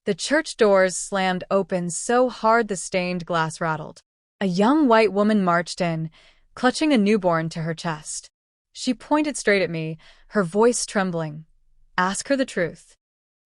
The church doors slammed open so hard the stained glass rattled. A young white woman marched in, clutching a newborn to her chest. She pointed straight at me, her voice trembling. "Ask her the truth."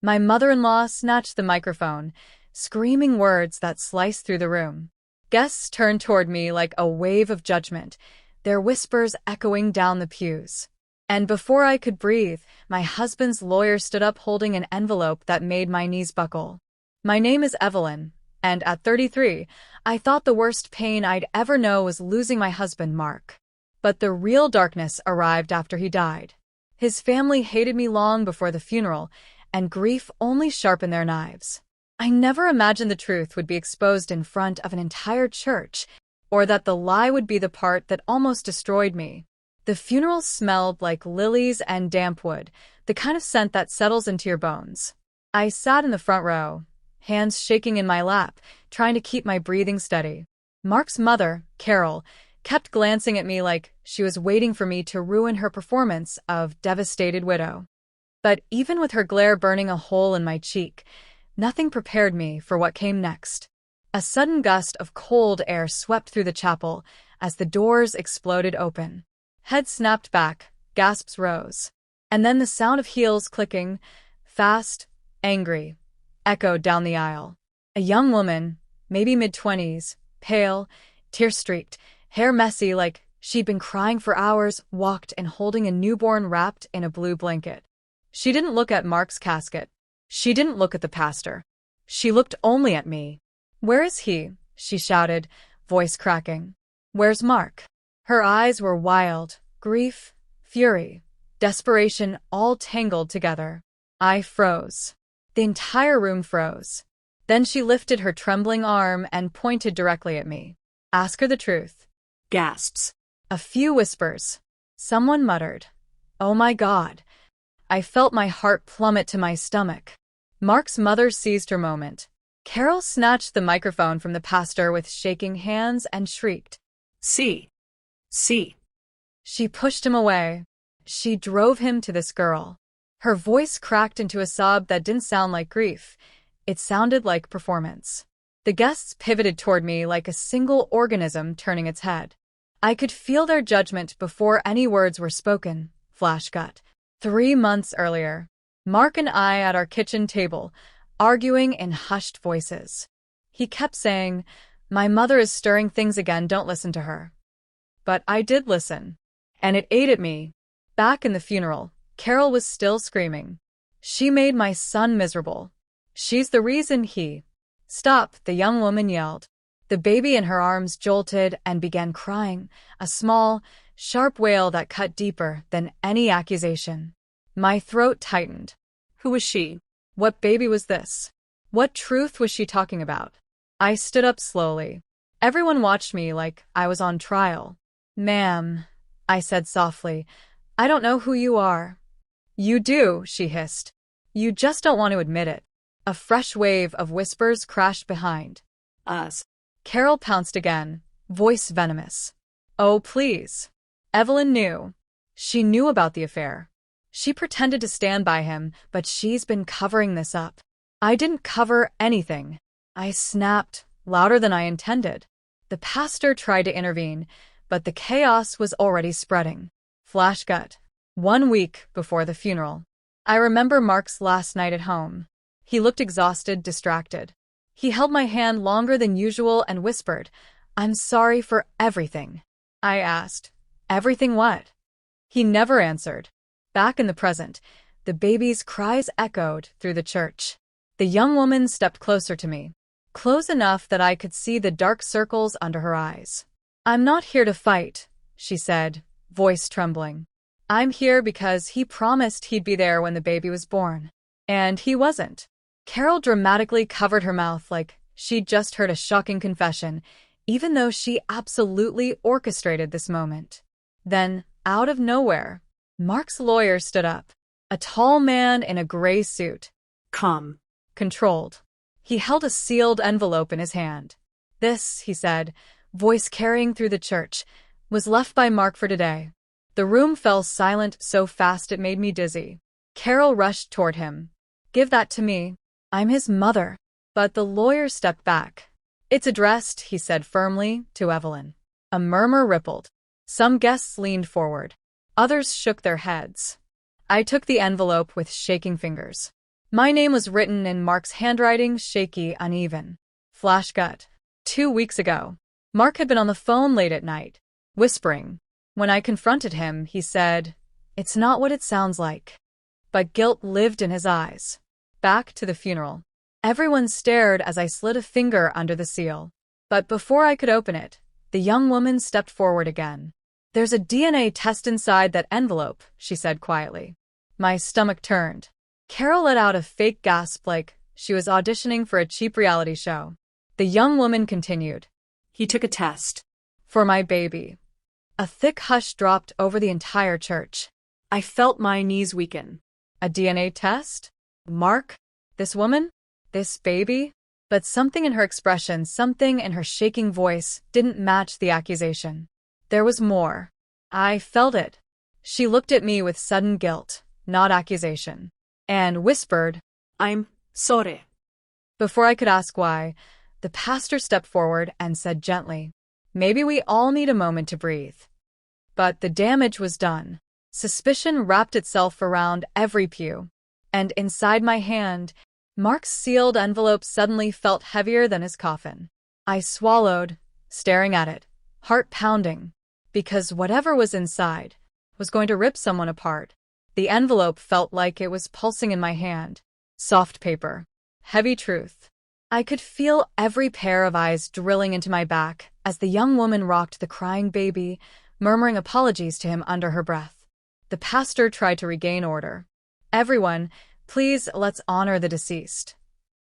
My mother-in-law snatched the microphone, screaming words that sliced through the room. Guests turned toward me like a wave of judgment, their whispers echoing down the pews. And before I could breathe, my husband's lawyer stood up holding an envelope that made my knees buckle. "My name is Evelyn, and at 33, I thought the worst pain I'd ever know was losing my husband, Mark. But the real darkness arrived after he died. His family hated me long before the funeral, and grief only sharpened their knives. I never imagined the truth would be exposed in front of an entire church, or that the lie would be the part that almost destroyed me. The funeral smelled like lilies and damp wood, the kind of scent that settles into your bones. I sat in the front row, hands shaking in my lap, trying to keep my breathing steady. Mark's mother, Carol, kept glancing at me like she was waiting for me to ruin her performance of devastated widow. But even with her glare burning a hole in my cheek, nothing prepared me for what came next. A sudden gust of cold air swept through the chapel as the doors exploded open. Heads snapped back, gasps rose. And then the sound of heels clicking, fast, angry, echoed down the aisle. A young woman, maybe mid-20s, pale, tear-streaked, hair messy like she'd been crying for hours, walked in holding a newborn wrapped in a blue blanket. She didn't look at Mark's casket. She didn't look at the pastor. She looked only at me. "Where is he?" she shouted, voice cracking. "Where's Mark?" Her eyes were wild, grief, fury, desperation all tangled together. I froze. The entire room froze. Then she lifted her trembling arm and pointed directly at me. "Ask her the truth." Gasps. A few whispers. Someone muttered, "Oh my God." I felt my heart plummet to my stomach. Mark's mother seized her moment. Carol snatched the microphone from the pastor with shaking hands and shrieked, "See! See!" She pushed him away. She drove him to this girl. Her voice cracked into a sob that didn't sound like grief. It sounded like performance. The guests pivoted toward me like a single organism turning its head. I could feel their judgment before any words were spoken. Flash cut. 3 months earlier, Mark and I at our kitchen table, arguing in hushed voices. He kept saying, "My mother is stirring things again, don't listen to her." But I did listen, and it ate at me. Back in the funeral, Carol was still screaming. "She made my son miserable. She's the reason he—" "Stop," the young woman yelled. The baby in her arms jolted and began crying, a small, sharp wail that cut deeper than any accusation. My throat tightened. Who was she? What baby was this? What truth was she talking about? I stood up slowly. Everyone watched me like I was on trial. "Ma'am," I said softly, "I don't know who you are." "You do," she hissed. "You just don't want to admit it." A fresh wave of whispers crashed behind us. Carol pounced again, voice venomous. "Oh, please." Evelyn knew. She knew about the affair. She pretended to stand by him, but she's been covering this up. I didn't cover anything. I snapped, louder than I intended. The pastor tried to intervene, but the chaos was already spreading. Flash cut. 1 week before the funeral. I remember Mark's last night at home. He looked exhausted, distracted. He held my hand longer than usual and whispered, "I'm sorry for everything." I asked, "Everything what?" He never answered. Back in the present, the baby's cries echoed through the church. The young woman stepped closer to me, close enough that I could see the dark circles under her eyes. "I'm not here to fight," she said, voice trembling. "I'm here because he promised he'd be there when the baby was born. And he wasn't." Carol dramatically covered her mouth like she'd just heard a shocking confession, even though she absolutely orchestrated this moment. Then, out of nowhere, Mark's lawyer stood up. A tall man in a gray suit. Calm. Controlled. He held a sealed envelope in his hand. "This," he said, voice carrying through the church, "was left by Mark for today." The room fell silent so fast it made me dizzy. Carol rushed toward him. "Give that to me." I'm his mother. But the lawyer stepped back. It's addressed, he said firmly, to Evelyn. A murmur rippled. Some guests leaned forward. Others shook their heads. I took the envelope with shaking fingers. My name was written in Mark's handwriting, shaky, uneven. Flash gut. 2 weeks ago. Mark had been on the phone late at night, whispering. When I confronted him, he said, "It's not what it sounds like." But guilt lived in his eyes. Back to the funeral. Everyone stared as I slid a finger under the seal. But before I could open it, the young woman stepped forward again. "There's a DNA test inside that envelope," she said quietly. My stomach turned. Carol let out a fake gasp like she was auditioning for a cheap reality show. The young woman continued. He took a test. For my baby. A thick hush dropped over the entire church. I felt my knees weaken. A DNA test? Mark? This woman? This baby? But something in her expression, something in her shaking voice, didn't match the accusation. There was more. I felt it. She looked at me with sudden guilt, not accusation, and whispered, I'm sorry. Before I could ask why, the pastor stepped forward and said gently, "Maybe we all need a moment to breathe." But the damage was done. Suspicion wrapped itself around every pew. And inside my hand, Mark's sealed envelope suddenly felt heavier than his coffin. I swallowed, staring at it, heart pounding, because whatever was inside was going to rip someone apart. The envelope felt like it was pulsing in my hand. Soft paper. Heavy truth. I could feel every pair of eyes drilling into my back as the young woman rocked the crying baby, murmuring apologies to him under her breath. The pastor tried to regain order. "Everyone, please, let's honor the deceased."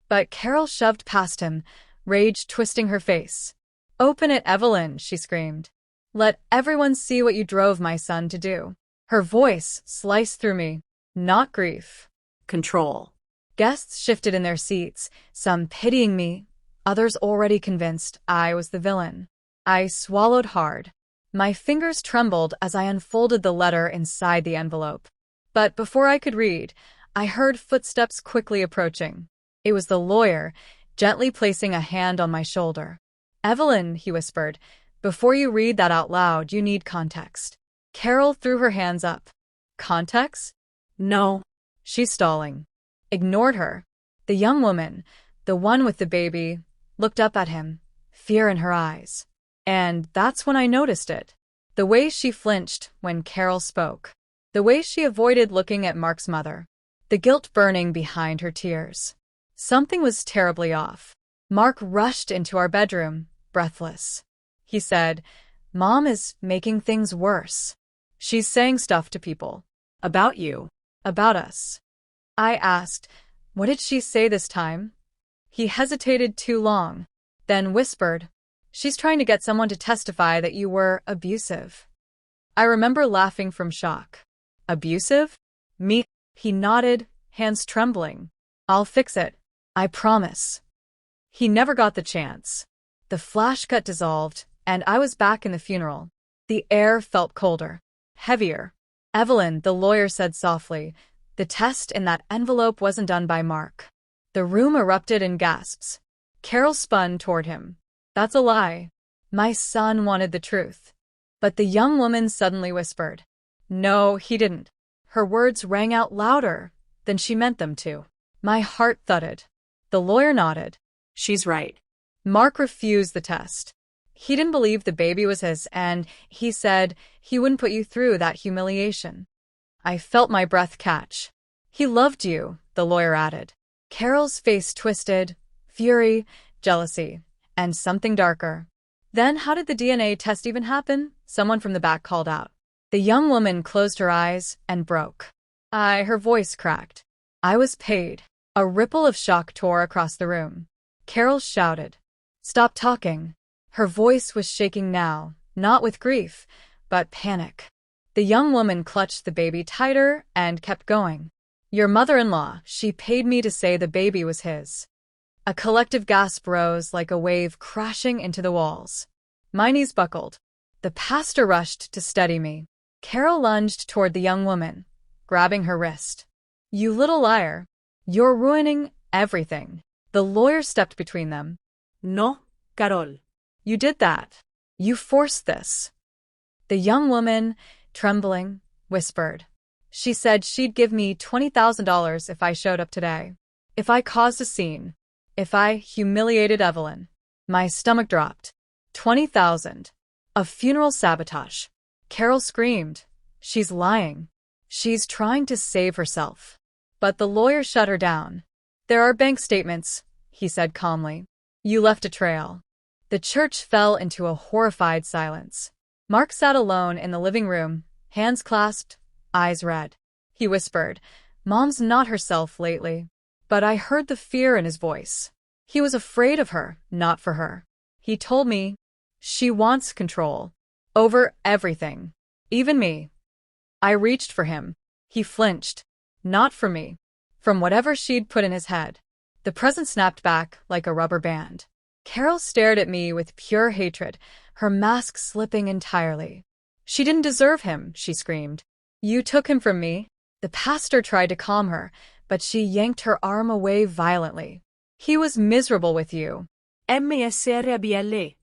But Carol shoved past him, rage twisting her face. "Open it, Evelyn," she screamed. "Let everyone see what you drove my son to do." Her voice sliced through me. Not grief. Control. Guests shifted in their seats, some pitying me, others already convinced I was the villain. I swallowed hard. My fingers trembled as I unfolded the letter inside the envelope. But before I could read, I heard footsteps quickly approaching. It was the lawyer, gently placing a hand on my shoulder. "Evelyn," he whispered, "before you read that out loud, you need context." Carol threw her hands up. "Context?" No. She's stalling. Ignored her. The young woman, the one with the baby, looked up at him, fear in her eyes. And that's when I noticed it. The way she flinched when Carol spoke. The way she avoided looking at Mark's mother. The guilt burning behind her tears. Something was terribly off. Mark rushed into our bedroom, breathless. He said, "Mom is making things worse. She's saying stuff to people." About you. About us. I asked, "What did she say this time?" He hesitated too long, then whispered, "She's trying to get someone to testify that you were abusive." I remember laughing from shock. "Abusive? Me?" He nodded, hands trembling. "I'll fix it. I promise." He never got the chance. The flash cut dissolved, and I was back in the funeral. The air felt colder, heavier. "Evelyn," the lawyer said softly, "the test in that envelope wasn't done by Mark." The room erupted in gasps. Carol spun toward him. "That's a lie. My son wanted the truth." But the young woman suddenly whispered, "No, he didn't." Her words rang out louder than she meant them to. My heart thudded. The lawyer nodded. She's right. Mark refused the test. He didn't believe the baby was his, and he said he wouldn't put you through that humiliation. I felt my breath catch. "He loved you," the lawyer added. Carol's face twisted, fury, jealousy, and something darker. "Then how did the DNA test even happen?" someone from the back called out. The young woman closed her eyes and broke. Her voice cracked. "I was paid." A ripple of shock tore across the room. Carol shouted, "Stop talking." Her voice was shaking now, not with grief, but panic. The young woman clutched the baby tighter and kept going. "Your mother-in-law, she paid me to say the baby was his." A collective gasp rose like a wave crashing into the walls. My knees buckled. The pastor rushed to steady me. Carol lunged toward the young woman, grabbing her wrist. "You little liar. You're ruining everything. The lawyer stepped between them. No, Carol. You did that. You forced this. The young woman, trembling, whispered. She said she'd give me $20,000 if I showed up today. If I caused a scene. If I humiliated Evelyn. My stomach dropped. 20,000. A funeral sabotage. Carol screamed. She's lying. She's trying to save herself. But the lawyer shut her down. There are bank statements, he said calmly. You left a trail. The church fell into a horrified silence. Mark sat alone in the living room, hands clasped, eyes red. He whispered, Mom's not herself lately. But I heard the fear in his voice. He was afraid of her, not for her. He told me, she wants control. Over everything. Even me. I reached for him. He flinched. Not for me. From whatever she'd put in his head. The present snapped back like a rubber band. Carol stared at me with pure hatred, her mask slipping entirely. She didn't deserve him, she screamed. You took him from me. The pastor tried to calm her, but she yanked her arm away violently. He was miserable with you. MSRBL.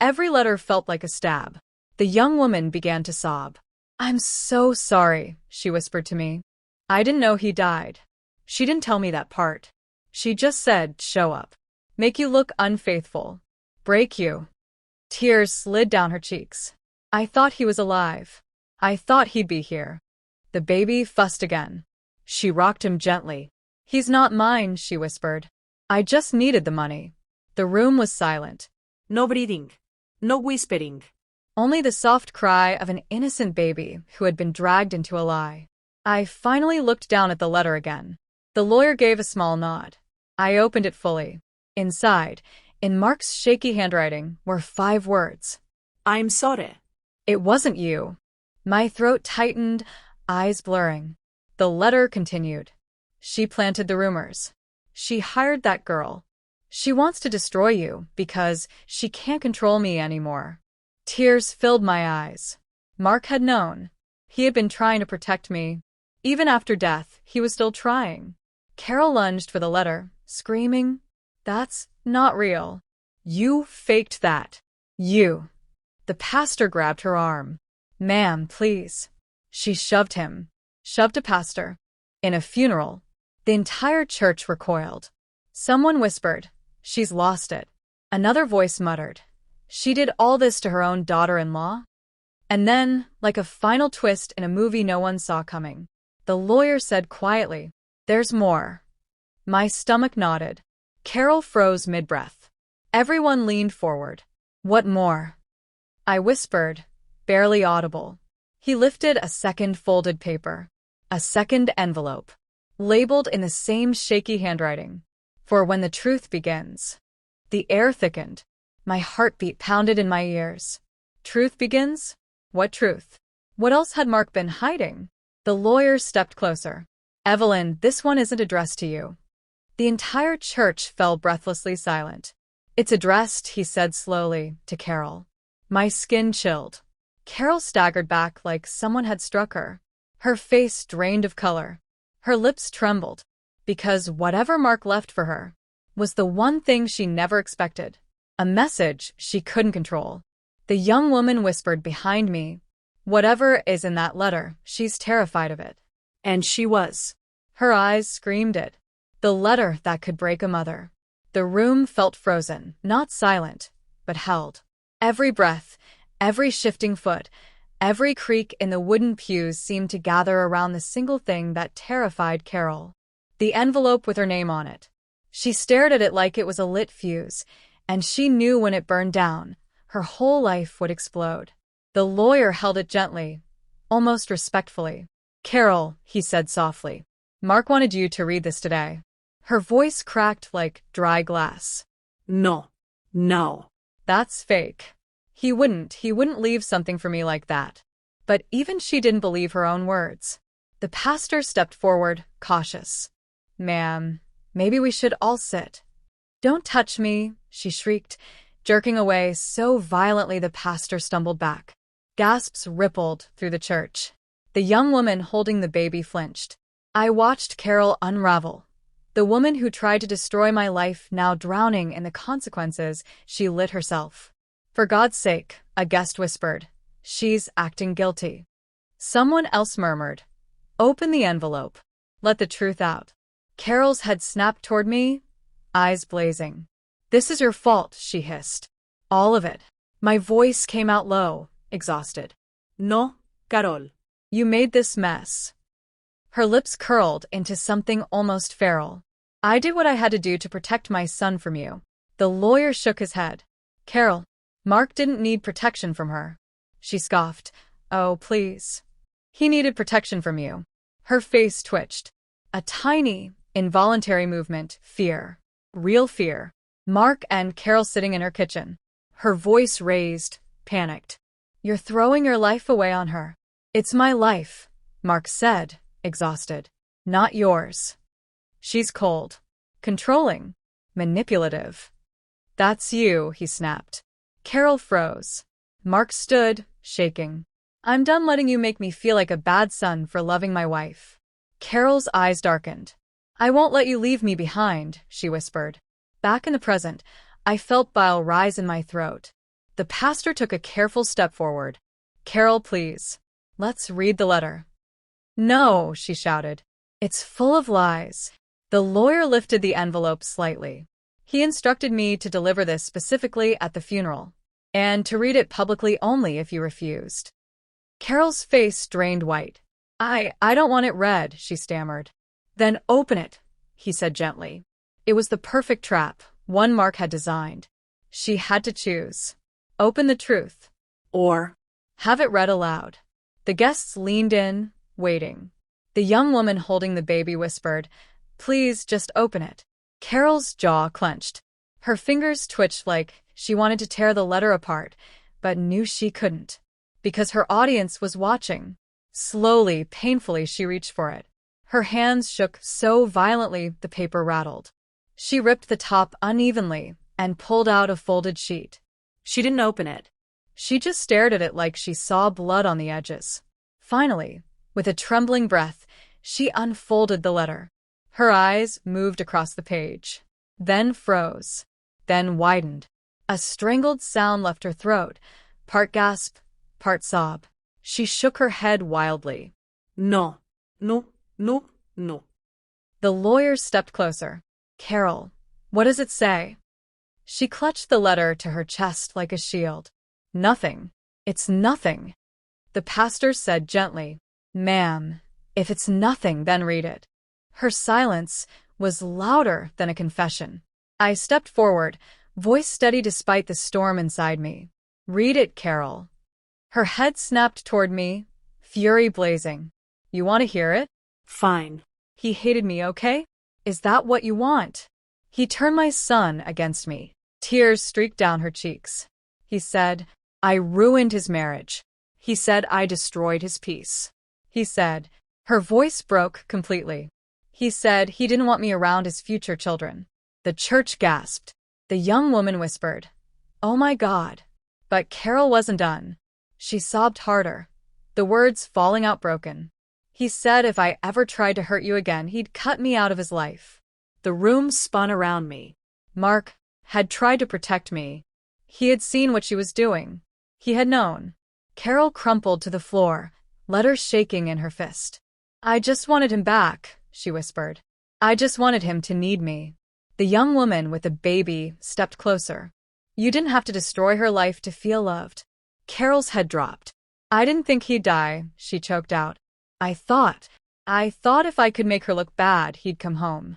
Every letter felt like a stab. The young woman began to sob. I'm so sorry, she whispered to me. I didn't know he died. She didn't tell me that part. She just said, show up. Make you look unfaithful. Break you. Tears slid down her cheeks. I thought he was alive. I thought he'd be here. The baby fussed again. She rocked him gently. He's not mine, she whispered. I just needed the money. The room was silent. No breathing. No whispering. Only the soft cry of an innocent baby who had been dragged into a lie. I finally looked down at the letter again. The lawyer gave a small nod. I opened it fully. Inside, in Mark's shaky handwriting, were 5 words. I'm sorry. It wasn't you. My throat tightened, eyes blurring. The letter continued. She planted the rumors. She hired that girl. She wants to destroy you because she can't control me anymore. Tears filled my eyes. Mark had known. He had been trying to protect me. Even after death, he was still trying. Carol lunged for the letter, screaming, That's not real. You faked that. You. The pastor grabbed her arm. Ma'am, please. She shoved him. Shoved a pastor. In a funeral. The entire church recoiled. Someone whispered, She's lost it. Another voice muttered, She did all this to her own daughter-in-law? And then, like a final twist in a movie no one saw coming, the lawyer said quietly, There's more. My stomach nodded. Carol froze mid-breath. Everyone leaned forward. What more? I whispered, barely audible. He lifted a second folded paper. A second envelope. Labeled in the same shaky handwriting. For when the truth begins. The air thickened. My heartbeat pounded in my ears. Truth begins? What truth? What else had Mark been hiding? The lawyer stepped closer. Evelyn, this one isn't addressed to you. The entire church fell breathlessly silent. It's addressed, he said slowly, to Carol. My skin chilled. Carol staggered back like someone had struck her. Her face drained of color. Her lips trembled. Because whatever Mark left for her was the one thing she never expected. A message she couldn't control. The young woman whispered behind me, Whatever is in that letter, she's terrified of it. And she was. Her eyes screamed it. The letter that could break a mother. The room felt frozen, not silent, but held. Every breath, every shifting foot, every creak in the wooden pews seemed to gather around the single thing that terrified Carol. The envelope with her name on it. She stared at it like it was a lit fuse, and she knew when it burned down, her whole life would explode. The lawyer held it gently, almost respectfully. Carol, he said softly, Mark wanted you to read this today. Her voice cracked like dry glass. No. That's fake. He wouldn't leave something for me like that. But even she didn't believe her own words. The pastor stepped forward, cautious. Ma'am, maybe we should all sit. Don't touch me, she shrieked, jerking away so violently the pastor stumbled back. Gasps rippled through the church. The young woman holding the baby flinched. I watched Carol unravel. The woman who tried to destroy my life, now drowning in the consequences, she lit herself. For God's sake, a guest whispered. She's acting guilty. Someone else murmured. Open the envelope. Let the truth out. Carol's head snapped toward me, eyes blazing. This is your fault, she hissed. All of it. My voice came out low, exhausted. No, Carol. You made this mess. Her lips curled into something almost feral. I did what I had to do to protect my son from you. The lawyer shook his head. Carol, Mark didn't need protection from her. She scoffed. Oh, please. He needed protection from you. Her face twitched. A tiny, involuntary movement, fear. Real fear. Mark and Carol sitting in her kitchen. Her voice raised, panicked. You're throwing your life away on her. It's my life, Mark said, exhausted. Not yours. She's cold. Controlling. Manipulative. That's you, he snapped. Carol froze. Mark stood, shaking. I'm done letting you make me feel like a bad son for loving my wife. Carol's eyes darkened. I won't let you leave me behind, she whispered. Back in the present, I felt bile rise in my throat. The pastor took a careful step forward. Carol, please. Let's read the letter. No, she shouted. It's full of lies. The lawyer lifted the envelope slightly. He instructed me to deliver this specifically at the funeral, and to read it publicly only if you refused. Carol's face drained white. I don't want it read, she stammered. Then open it, he said gently. It was the perfect trap, one Mark had designed. She had to choose. Open the truth. Or have it read aloud. The guests leaned in, waiting. The young woman holding the baby whispered, Please just open it. Carol's jaw clenched. Her fingers twitched like she wanted to tear the letter apart, but knew she couldn't. Because her audience was watching. Slowly, painfully, she reached for it. Her hands shook so violently the paper rattled. She ripped the top unevenly and pulled out a folded sheet. She didn't open it. She just stared at it like she saw blood on the edges. Finally, with a trembling breath, she unfolded the letter. Her eyes moved across the page, then froze, then widened. A strangled sound left her throat, part gasp, part sob. She shook her head wildly. No, no, no, no. The lawyer stepped closer. Carol, what does it say? She clutched the letter to her chest like a shield. Nothing. It's nothing. The pastor said gently, Ma'am, if it's nothing, then read it. Her silence was louder than a confession. I stepped forward, voice steady despite the storm inside me. Read it, Carol. Her head snapped toward me, fury blazing. You want to hear it? Fine. He hated me, okay? Is that what you want? He turned my son against me. Tears streaked down her cheeks. He said, I ruined his marriage. He said I destroyed his peace. He said, her voice broke completely. He said he didn't want me around his future children. The church gasped. The young woman whispered, Oh my God. But Carol wasn't done. She sobbed harder, the words falling out broken. He said if I ever tried to hurt you again, he'd cut me out of his life. The room spun around me. Mark had tried to protect me. He had seen what she was doing. He had known. Carol crumpled to the floor, letters shaking in her fist. I just wanted him back, she whispered. I just wanted him to need me. The young woman with the baby stepped closer. You didn't have to destroy her life to feel loved. Carol's head dropped. I didn't think he'd die, she choked out. I thought if I could make her look bad, he'd come home.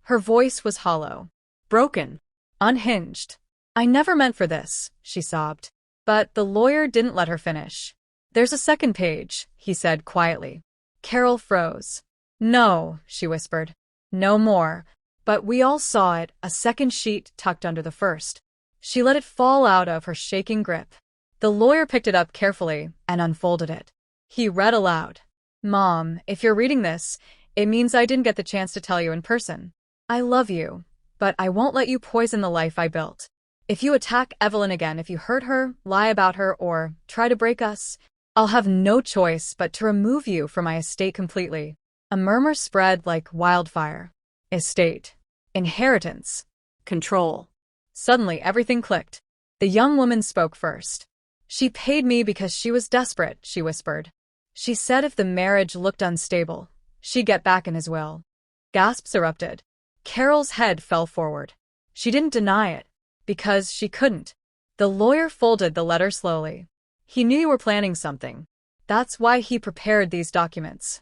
Her voice was hollow, broken, unhinged. I never meant for this, she sobbed. But the lawyer didn't let her finish. There's a second page, he said quietly. Carol froze. No, she whispered. No more. But we all saw it, a second sheet tucked under the first. She let it fall out of her shaking grip. The lawyer picked it up carefully and unfolded it. He read aloud. Mom, if you're reading this, it means I didn't get the chance to tell you in person. I love you, but I won't let you poison the life I built. If you attack Evelyn again, if you hurt her, lie about her, or try to break us, I'll have no choice but to remove you from my estate completely. A murmur spread like wildfire. estate, inheritance, control. Suddenly, everything clicked. The young woman spoke first. She paid me because she was desperate, she whispered. She said if the marriage looked unstable, she'd get back in his will. Gasps erupted. Carol's head fell forward. She didn't deny it, because she couldn't. The lawyer folded the letter slowly. He knew you were planning something. That's why he prepared these documents.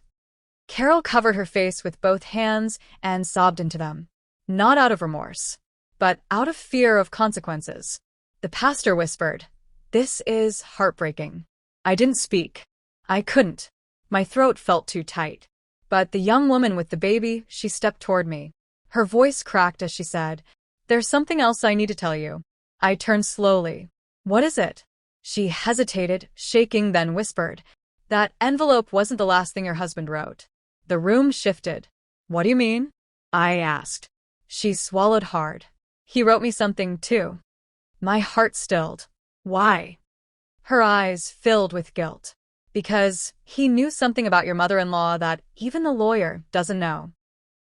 Carol covered her face with both hands and sobbed into them. Not out of remorse, but out of fear of consequences. The pastor whispered, "This is heartbreaking." I didn't speak. I couldn't. My throat felt too tight. But the young woman with the baby, she stepped toward me. Her voice cracked as she said, "There's something else I need to tell you." I turned slowly. "What is it?" She hesitated, shaking, then whispered, "That envelope wasn't the last thing your husband wrote." The room shifted. "What do you mean?" I asked. She swallowed hard. "He wrote me something, too." My heart stilled. "Why?" Her eyes filled with guilt. "Because he knew something about your mother-in-law that even the lawyer doesn't know."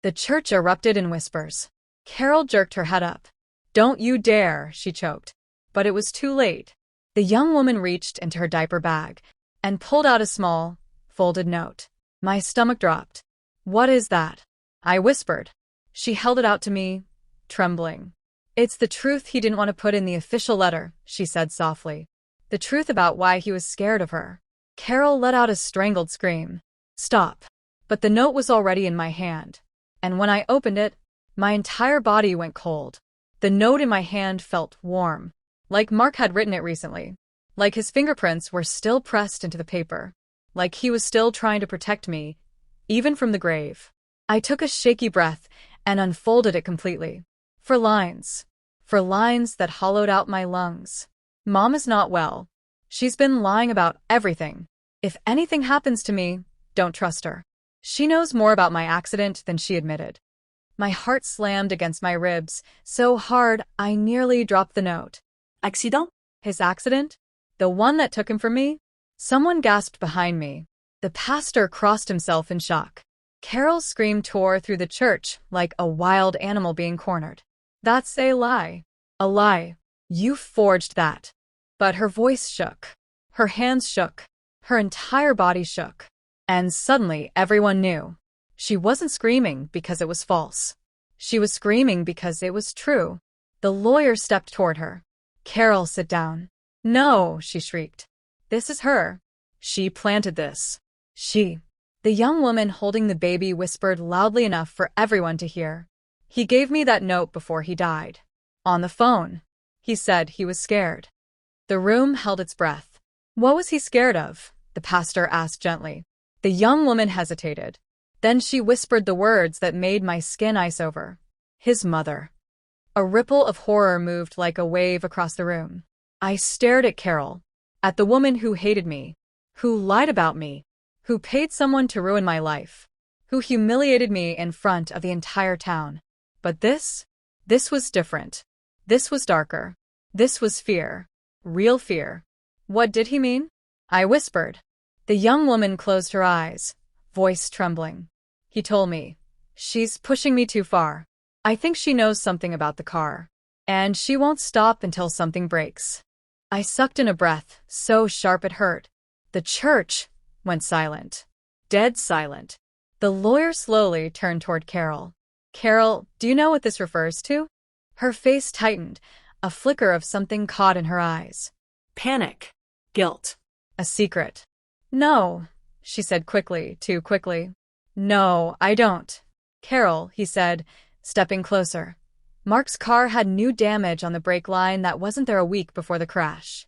The church erupted in whispers. Carol jerked her head up. "Don't you dare," she choked. But it was too late. The young woman reached into her diaper bag and pulled out a small, folded note. My stomach dropped. "What is that?" I whispered. She held it out to me, trembling. "It's the truth he didn't want to put in the official letter," she said softly. "The truth about why he was scared of her." Carol let out a strangled scream. "Stop." But the note was already in my hand. And when I opened it, my entire body went cold. The note in my hand felt warm, like Mark had written it recently, like his fingerprints were still pressed into the paper, like he was still trying to protect me, even from the grave. I took a shaky breath and unfolded it completely. For lines that hollowed out my lungs. "Mom is not well. She's been lying about everything. If anything happens to me, don't trust her. She knows more about my accident than she admitted." My heart slammed against my ribs so hard I nearly dropped the note. Accident? His accident? The one that took him from me? Someone gasped behind me. The pastor crossed himself in shock. Carol's scream tore through the church like a wild animal being cornered. "That's a lie. A lie. You forged that." But her voice shook. Her hands shook. Her entire body shook. And suddenly everyone knew. She wasn't screaming because it was false. She was screaming because it was true. The lawyer stepped toward her. "Carol, sit down." "No," she shrieked. "This is her. She planted this. She." The young woman holding the baby whispered loudly enough for everyone to hear. "He gave me that note before he died. On the phone. He said he was scared." The room held its breath. "What was he scared of?" the pastor asked gently. The young woman hesitated. Then she whispered the words that made my skin ice over. "His mother." A ripple of horror moved like a wave across the room. I stared at Carol, at the woman who hated me, who lied about me, who paid someone to ruin my life, who humiliated me in front of the entire town. But this was different. This was darker. This was fear. Real fear. "What did he mean?" I whispered. The young woman closed her eyes, voice trembling. "He told me. She's pushing me too far. I think she knows something about the car. And she won't stop until something breaks." I sucked in a breath, so sharp it hurt. The church went silent. Dead silent. The lawyer slowly turned toward Carol. "Carol, do you know what this refers to?" Her face tightened, a flicker of something caught in her eyes. Panic. Guilt. "A secret." "No," she said quickly, too quickly. "No, I don't." "Carol," he said, stepping closer. "Mark's car had new damage on the brake line that wasn't there a week before the crash."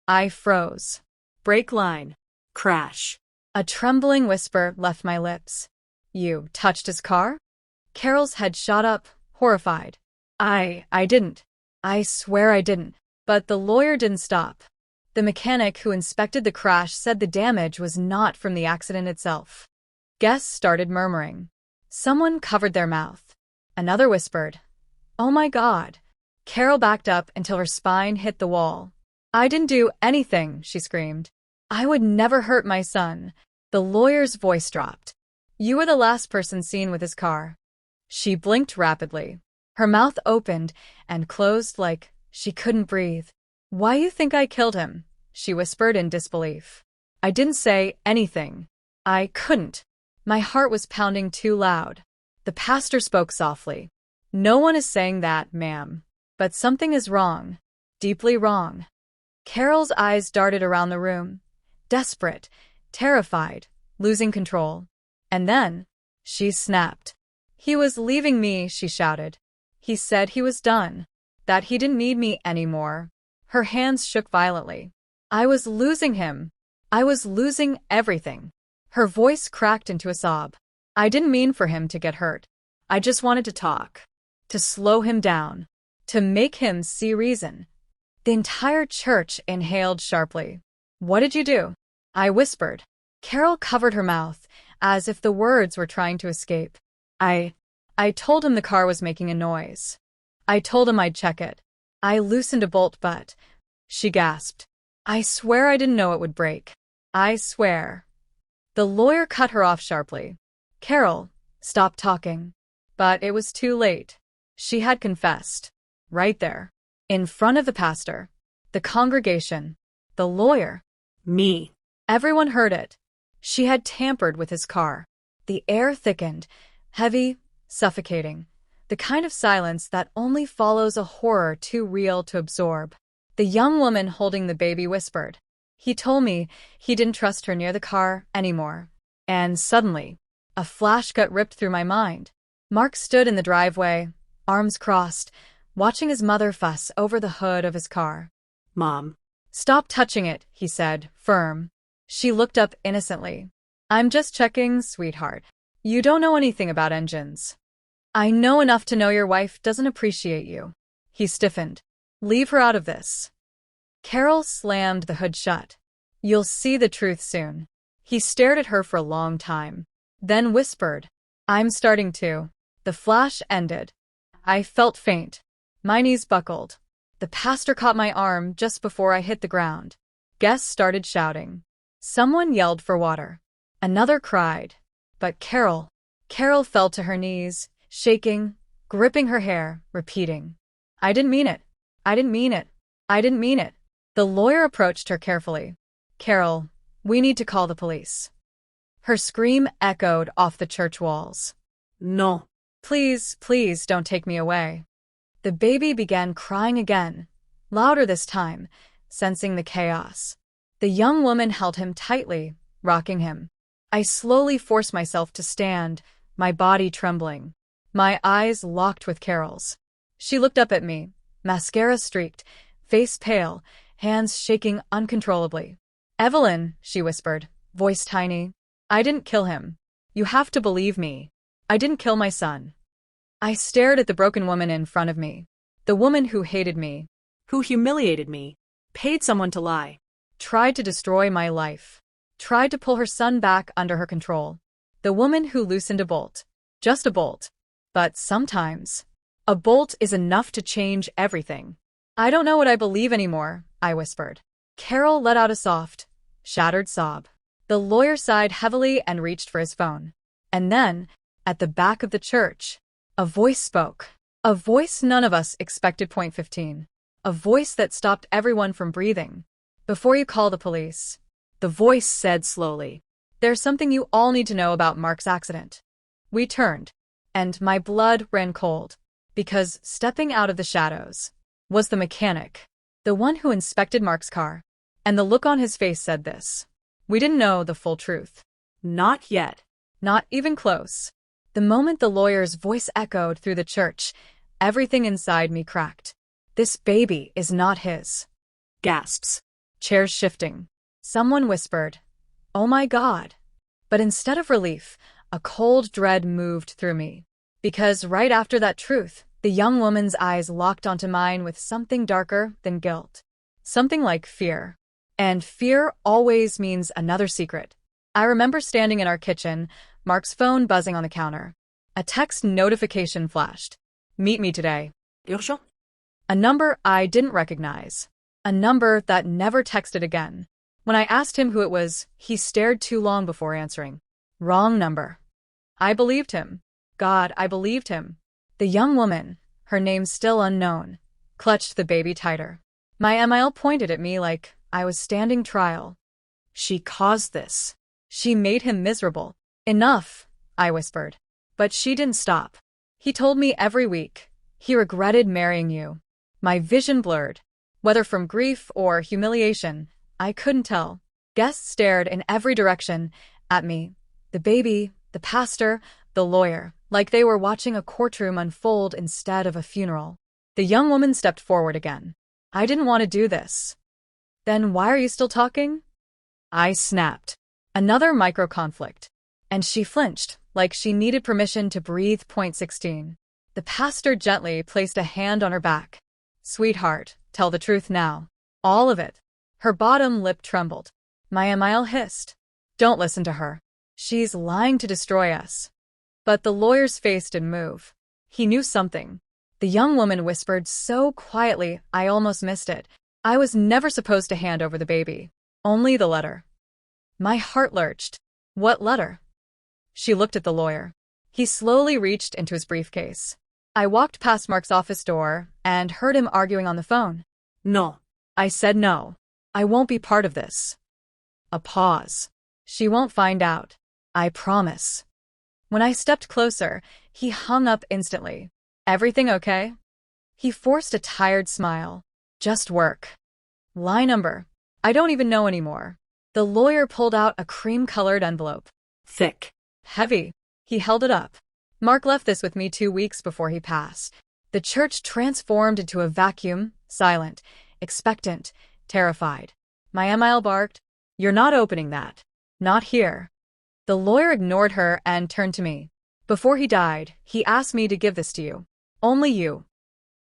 I froze. Brake line. Crash. A trembling whisper left my lips. "You touched his car?" Carol's head shot up, horrified. I didn't. I swear I didn't." But the lawyer didn't stop. The mechanic who inspected the crash said the damage was not from the accident itself. Guests started murmuring. Someone covered their mouth. Another whispered, "Oh my God." Carol backed up until her spine hit the wall. "I didn't do anything," she screamed. "I would never hurt my son." The lawyer's voice dropped. "You were the last person seen with his car." She blinked rapidly. Her mouth opened and closed like she couldn't breathe. "Why you think I killed him?" she whispered in disbelief. I didn't say anything. I couldn't. My heart was pounding too loud. The pastor spoke softly. "No one is saying that, ma'am. But something is wrong. Deeply wrong." Carol's eyes darted around the room. Desperate, terrified, losing control. And then, she snapped. "He was leaving me," she shouted. "He said he was done. That he didn't need me anymore." Her hands shook violently. "I was losing him. I was losing everything." Her voice cracked into a sob. "I didn't mean for him to get hurt. I just wanted to talk. To slow him down. To make him see reason." The entire church inhaled sharply. "What did you do?" I whispered. Carol covered her mouth, as if the words were trying to escape. I told him the car was making a noise. I told him I'd check it. I loosened a bolt, but..." She gasped. "I swear I didn't know it would break. I swear." The lawyer cut her off sharply. "Carol, stop talking." But it was too late. She had confessed. Right there. In front of the pastor. The congregation. The lawyer. Me. Everyone heard it. She had tampered with his car. The air thickened, heavy, suffocating. The kind of silence that only follows a horror too real to absorb. The young woman holding the baby whispered. "He told me he didn't trust her near the car anymore." And suddenly, a flash got ripped through my mind. Mark stood in the driveway, arms crossed, watching his mother fuss over the hood of his car. "Mom." "Stop touching it," he said, firm. She looked up innocently. "I'm just checking, sweetheart. You don't know anything about engines." "I know enough to know your wife doesn't appreciate you." He stiffened. "Leave her out of this." Carol slammed the hood shut. "You'll see the truth soon." He stared at her for a long time, then whispered, "I'm starting to." The flash ended. I felt faint. My knees buckled. The pastor caught my arm just before I hit the ground. Guests started shouting. Someone yelled for water. Another cried. But Carol fell to her knees, shaking, gripping her hair, repeating, "I didn't mean it. I didn't mean it. I didn't mean it." The lawyer approached her carefully. "Carol, we need to call the police." Her scream echoed off the church walls. No. "Please, please don't take me away." The baby began crying again, louder this time, sensing the chaos. The young woman held him tightly, rocking him. I slowly forced myself to stand, my body trembling. My eyes locked with Carol's. She looked up at me, mascara streaked, face pale, hands shaking uncontrollably. "Evelyn," she whispered, voice tiny, "I didn't kill him. You have to believe me. I didn't kill my son." I stared at the broken woman in front of me. The woman who hated me, Who humiliated me. Paid someone to lie. tried to destroy my life, tried to pull her son back under her control. The woman who loosened a bolt. Just a bolt. But sometimes, a bolt is enough to change everything. "I don't know what I believe anymore," I whispered. Carol let out a soft, shattered sob. The lawyer sighed heavily and reached for his phone. And then, at the back of the church, a voice spoke. A voice none of us expected. Point 15. A voice that stopped everyone from breathing. "Before you call the police," the voice said slowly, "there's something you all need to know about Mark's accident." We turned, and my blood ran cold, because stepping out of the shadows was the mechanic, the one who inspected Mark's car. And the look on his face said this: we didn't know the full truth. Not yet. Not even close. The moment the lawyer's voice echoed through the church, everything inside me cracked. This baby is not his. Gasps. Chairs shifting. Someone whispered, "Oh my God." But instead of relief, a cold dread moved through me. Because right after that truth, the young woman's eyes locked onto mine with something darker than guilt. Something like fear. And fear always means another secret. I remember standing in our kitchen, Mark's phone buzzing on the counter. A text notification flashed. "Meet me today." Urgent. A number I didn't recognize. A number that never texted again. When I asked him who it was, he stared too long before answering. Wrong number. I believed him. God, I believed him. The young woman, her name still unknown, clutched the baby tighter. My Emil pointed at me like I was standing trial. She caused this. She made him miserable. Enough, I whispered. But she didn't stop. He told me every week. He regretted marrying you. My vision blurred. Whether from grief or humiliation, I couldn't tell. Guests stared in every direction at me. The baby, the pastor, the lawyer, like they were watching a courtroom unfold instead of a funeral. The young woman stepped forward again. I didn't want to do this. Then why are you still talking? I snapped. Another micro-conflict. And she flinched, like she needed permission to breathe. Point 16. The pastor gently placed a hand on her back. Sweetheart, tell the truth now. All of it. Her bottom lip trembled. My Emil hissed. Don't listen to her. She's lying to destroy us. But the lawyer's face didn't move. He knew something. The young woman whispered so quietly I almost missed it. I was never supposed to hand over the baby. Only the letter. My heart lurched. What letter? She looked at the lawyer. He slowly reached into his briefcase. I walked past Mark's office door and heard him arguing on the phone. No. I said no. I won't be part of this. A pause. She won't find out. I promise. When I stepped closer, he hung up instantly. Everything okay? He forced a tired smile. Just work. Line number. I don't even know anymore. The lawyer pulled out a cream-colored envelope. Thick. Heavy. He held it up. Mark left this with me 2 weeks before he passed. The church transformed into a vacuum, silent, expectant, terrified. My Emil barked, You're not opening that. Not here. The lawyer ignored her and turned to me. Before he died, he asked me to give this to you. Only you.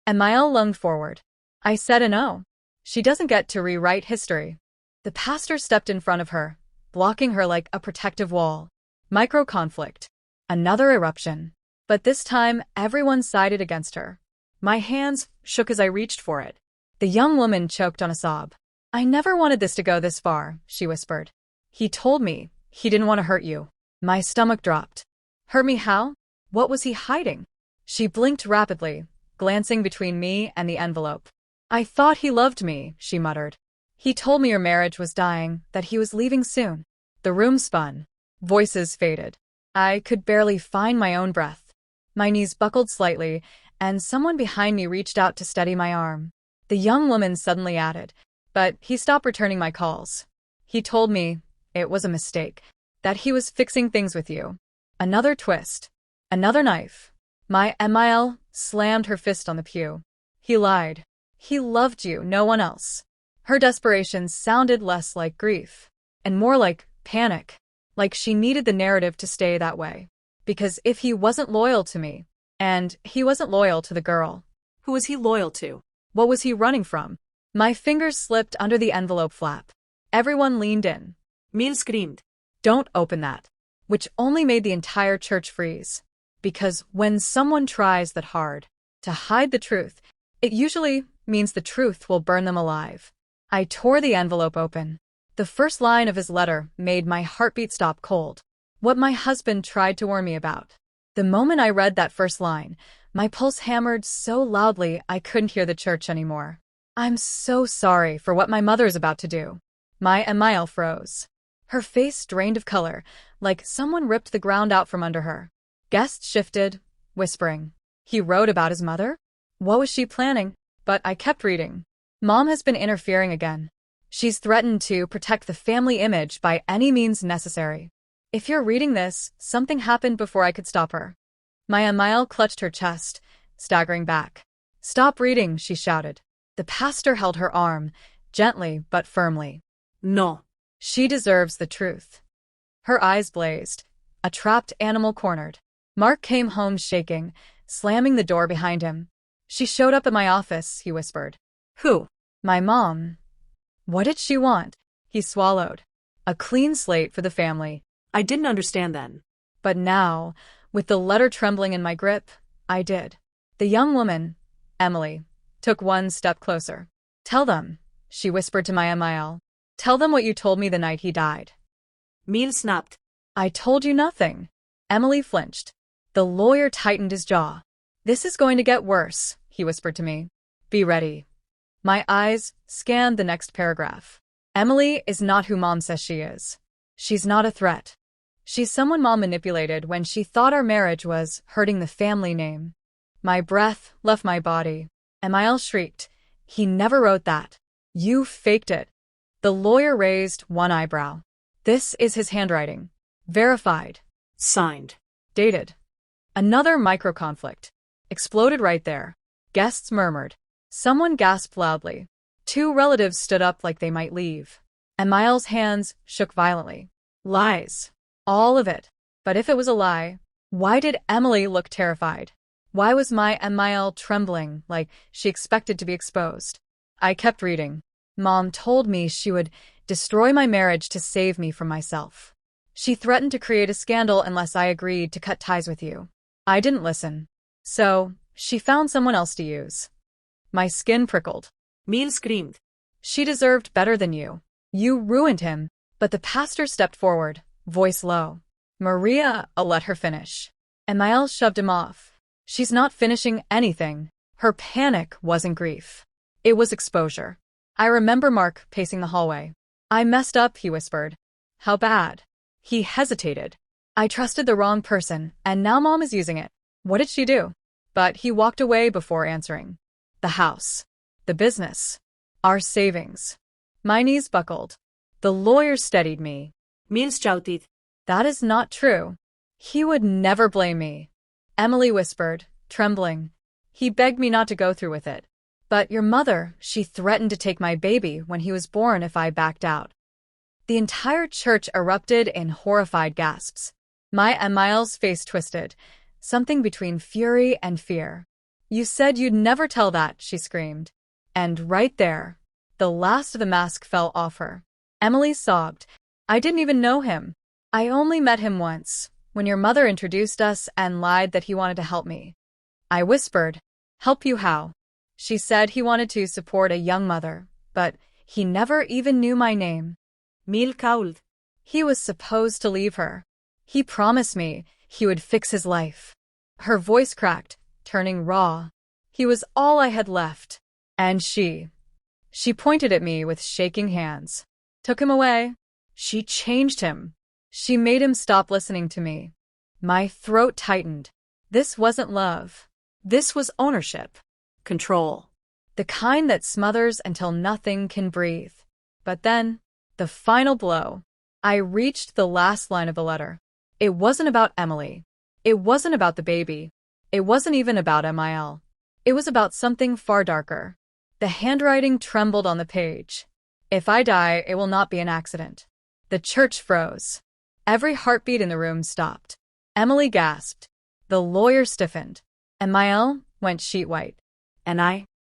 Emil lunged forward. I said a no. She doesn't get to rewrite history. The pastor stepped in front of her, blocking her like a protective wall. Micro-conflict. Another eruption. But this time, everyone sided against her. My hands shook as I reached for it. The young woman choked on a sob. I never wanted this to go this far, she whispered. He told me he didn't want to hurt you. My stomach dropped. Hurt me how? What was he hiding? She blinked rapidly, glancing between me and the envelope. I thought he loved me, she muttered. He told me your marriage was dying, that he was leaving soon. The room spun. Voices faded. I could barely find my own breath. My knees buckled slightly, and someone behind me reached out to steady my arm. The young woman suddenly added, but he stopped returning my calls. He told me it was a mistake, that he was fixing things with you. Another twist. Another knife. My Emil slammed her fist on the pew. He lied. He loved you, no one else. Her desperation sounded less like grief, and more like panic. Like she needed the narrative to stay that way. Because if he wasn't loyal to me, and he wasn't loyal to the girl. Who was he loyal to? What was he running from? My fingers slipped under the envelope flap. Everyone leaned in. Emil screamed. Don't open that. Which only made the entire church freeze. Because when someone tries that hard to hide the truth, it usually means the truth will burn them alive. I tore the envelope open. The first line of his letter made my heartbeat stop cold. What my husband tried to warn me about. The moment I read that first line, my pulse hammered so loudly I couldn't hear the church anymore. I'm so sorry for what my mother's about to do. My Emil froze. Her face drained of color, like someone ripped the ground out from under her. Guests shifted, whispering. He wrote about his mother? What was she planning? But I kept reading. Mom has been interfering again. She's threatened to protect the family image by any means necessary. If you're reading this, something happened before I could stop her. My Emil clutched her chest, staggering back. Stop reading, she shouted. The pastor held her arm, gently but firmly. No. She deserves the truth. Her eyes blazed. A trapped animal cornered. Mark came home shaking, slamming the door behind him. She showed up at my office, he whispered. Who? My mom. What did she want? He swallowed. A clean slate for the family. I didn't understand then. But now, with the letter trembling in my grip, I did. The young woman, Emily, took one step closer. Tell them, she whispered to my Emil. Tell them what you told me the night he died. Emil snapped. I told you nothing. Emily flinched. The lawyer tightened his jaw. "This is going to get worse," he whispered to me. "Be ready." My eyes scanned the next paragraph. "Emily is not who Mom says she is. She's not a threat. She's someone Mom manipulated when she thought our marriage was hurting the family name." My breath left my body. Emile shrieked. "He never wrote that. You faked it." The lawyer raised one eyebrow. "This is his handwriting. Verified. Signed. Dated." Another micro-conflict exploded right there. Guests murmured. Someone gasped loudly. Two relatives stood up like they might leave. Emile's hands shook violently. Lies. All of it. But if it was a lie, why did Emily look terrified? Why was my Emile trembling like she expected to be exposed? I kept reading. Mom told me she would destroy my marriage to save me from myself. She threatened to create a scandal unless I agreed to cut ties with you. I didn't listen. So, she found someone else to use. My skin prickled. Emile screamed. She deserved better than you. You ruined him. But the pastor stepped forward, voice low. Maria, I'll let her finish. Emile shoved him off. She's not finishing anything. Her panic wasn't grief. It was exposure. I remember Mark pacing the hallway. I messed up, he whispered. How bad? He hesitated. I trusted the wrong person, and now Mom is using it. What did she do? But he walked away before answering. The house. The business. Our savings. My knees buckled. The lawyer steadied me. Emile shouted. That is not true. He would never blame me. Emily whispered, trembling. He begged me not to go through with it. But your mother, she threatened to take my baby when he was born if I backed out. The entire church erupted in horrified gasps. My Emile's face twisted, something between fury and fear. You said you'd never tell that, she screamed. And right there, the last of the mask fell off her. Emily sobbed. I didn't even know him. I only met him once, when your mother introduced us and lied that he wanted to help me. I whispered, help you how? She said he wanted to support a young mother, but he never even knew my name. Emile cowled. He was supposed to leave her. He promised me he would fix his life. Her voice cracked, turning raw. He was all I had left. And she pointed at me with shaking hands. Took him away. She changed him. She made him stop listening to me. My throat tightened. This wasn't love. This was ownership. Control. The kind that smothers until nothing can breathe. But then, the final blow. I reached the last line of the letter. It wasn't about Emily. It wasn't about the baby. It wasn't even about Emile. It was about something far darker. The handwriting trembled on the page. If I die, it will not be an accident. The church froze. Every heartbeat in the room stopped. Emily gasped. The lawyer stiffened. Emile went sheet white. And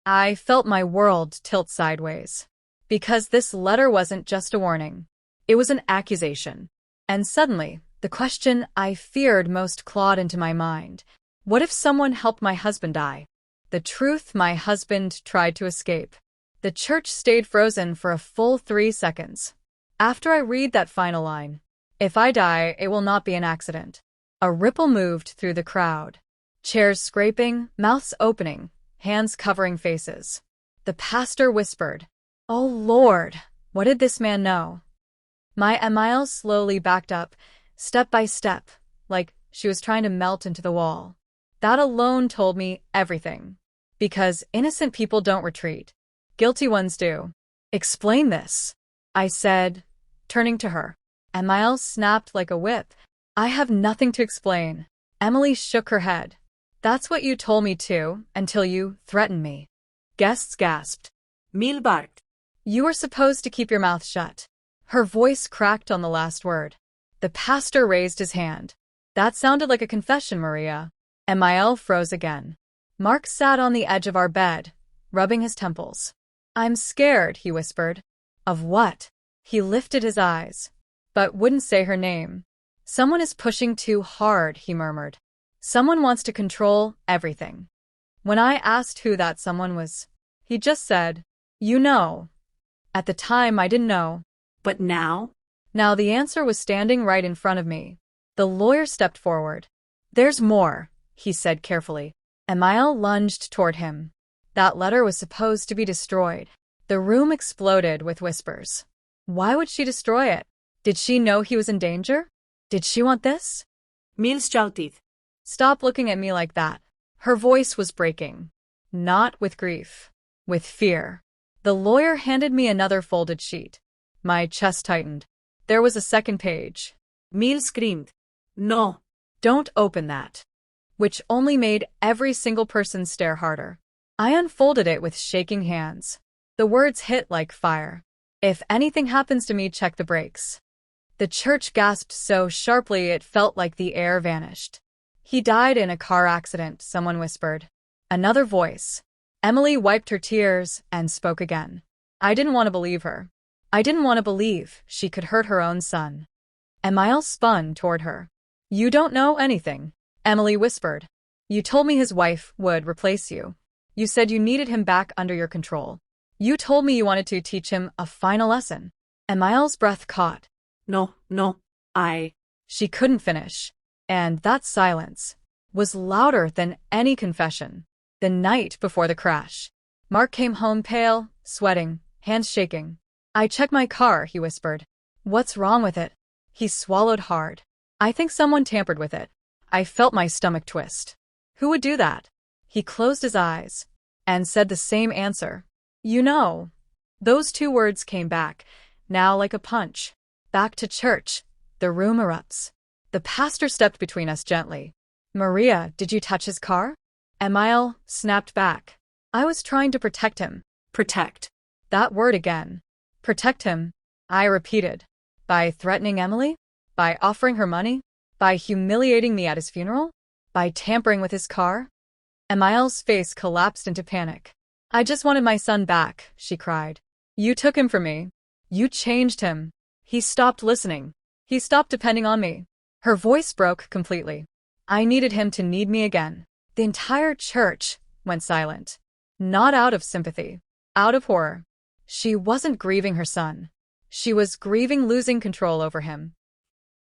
I felt my world tilt sideways. Because this letter wasn't just a warning. It was an accusation. And suddenly, the question I feared most clawed into my mind. What if someone helped my husband die? The truth my husband tried to escape. The church stayed frozen for a full 3 seconds. After I read that final line, if I die, it will not be an accident. A ripple moved through the crowd. Chairs scraping, mouths opening, hands covering faces. The pastor whispered, Oh Lord, what did this man know? My Emile slowly backed up, step by step, like she was trying to melt into the wall. That alone told me everything. Because innocent people don't retreat. Guilty ones do. Explain this, I said, turning to her. Emile snapped like a whip. I have nothing to explain. Emily shook her head. That's what you told me too, until you threatened me. Guests gasped. Emile barked. You were supposed to keep your mouth shut. Her voice cracked on the last word. The pastor raised his hand. That sounded like a confession, Maria. Emile froze again. Mark sat on the edge of our bed, rubbing his temples. I'm scared, he whispered. Of what? He lifted his eyes, but wouldn't say her name. Someone is pushing too hard, he murmured. Someone wants to control everything. When I asked who that someone was, he just said, You know. At the time, I didn't know. But now? Now the answer was standing right in front of me. The lawyer stepped forward. There's more, he said carefully. Emile lunged toward him. That letter was supposed to be destroyed. The room exploded with whispers. Why would she destroy it? Did she know he was in danger? Did she want this? Mills shouted. Stop looking at me like that. Her voice was breaking. Not with grief. With fear. The lawyer handed me another folded sheet. My chest tightened. There was a second page. Mills screamed. No. Don't open that. Which only made every single person stare harder. I unfolded it with shaking hands. The words hit like fire. If anything happens to me, check the brakes. The church gasped so sharply it felt like the air vanished. He died in a car accident, someone whispered. Another voice. Emily wiped her tears and spoke again. I didn't want to believe her. I didn't want to believe she could hurt her own son. Emile spun toward her. You don't know anything, Emily whispered. You told me his wife would replace you. You said you needed him back under your control. You told me you wanted to teach him a final lesson. Emile's breath caught. No. She couldn't finish. And that silence was louder than any confession. The night before the crash, Mark came home pale, sweating, hands shaking. I checked my car, he whispered. What's wrong with it? He swallowed hard. I think someone tampered with it. I felt my stomach twist. Who would do that? He closed his eyes and said the same answer. You know. Those two words came back, now like a punch. Back to church. The room erupts. The pastor stepped between us gently. Maria, did you touch his car? Emile snapped back. I was trying to protect him. Protect. That word again. Protect him, I repeated. By threatening Emily? By offering her money? By humiliating me at his funeral? By tampering with his car? Emile's face collapsed into panic. I just wanted my son back, she cried. You took him from me. You changed him. He stopped listening. He stopped depending on me. Her voice broke completely. I needed him to need me again. The entire church went silent. Not out of sympathy. Out of horror. She wasn't grieving her son. She was grieving losing control over him.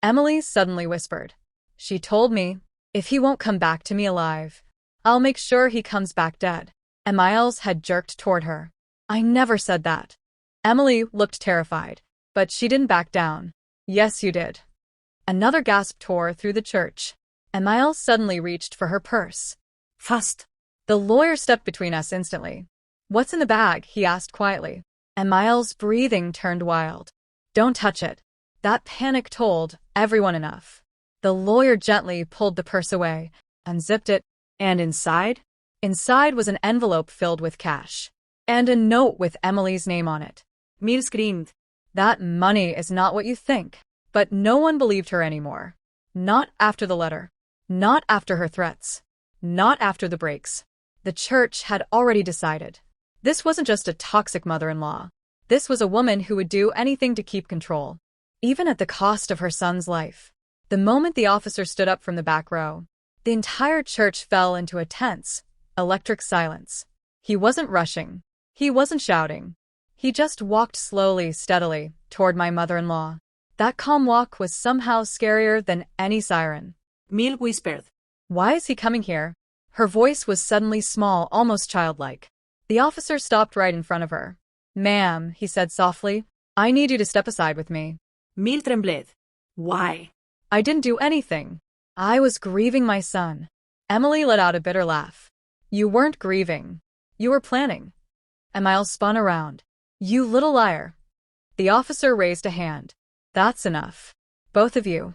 Emily suddenly whispered. She told me, if he won't come back to me alive, I'll make sure he comes back dead. Emile's head jerked toward her. I never said that. Emily looked terrified, but she didn't back down. Yes, you did. Another gasp tore through the church. Emile suddenly reached for her purse. Fast. The lawyer stepped between us instantly. What's in the bag? He asked quietly. Emile's breathing turned wild. Don't touch it. That panic told everyone enough. The lawyer gently pulled the purse away, unzipped it, and inside? Inside was an envelope filled with cash. And a note with Emily's name on it. Mills screamed. That money is not what you think. But no one believed her anymore. Not after the letter. Not after her threats. Not after the breaks. The church had already decided. This wasn't just a toxic mother-in-law. This was a woman who would do anything to keep control, even at the cost of her son's life. The moment the officer stood up from the back row, the entire church fell into a tense, electric silence. He wasn't rushing. He wasn't shouting. He just walked slowly, steadily, toward my mother-in-law. That calm walk was somehow scarier than any siren. Mill whispered. Why is he coming here? Her voice was suddenly small, almost childlike. The officer stopped right in front of her. Ma'am, he said softly, I need you to step aside with me. Mill trembled. Why? I didn't do anything. I was grieving my son. Emily let out a bitter laugh. You weren't grieving. You were planning. Emile spun around. You little liar. The officer raised a hand. That's enough. Both of you.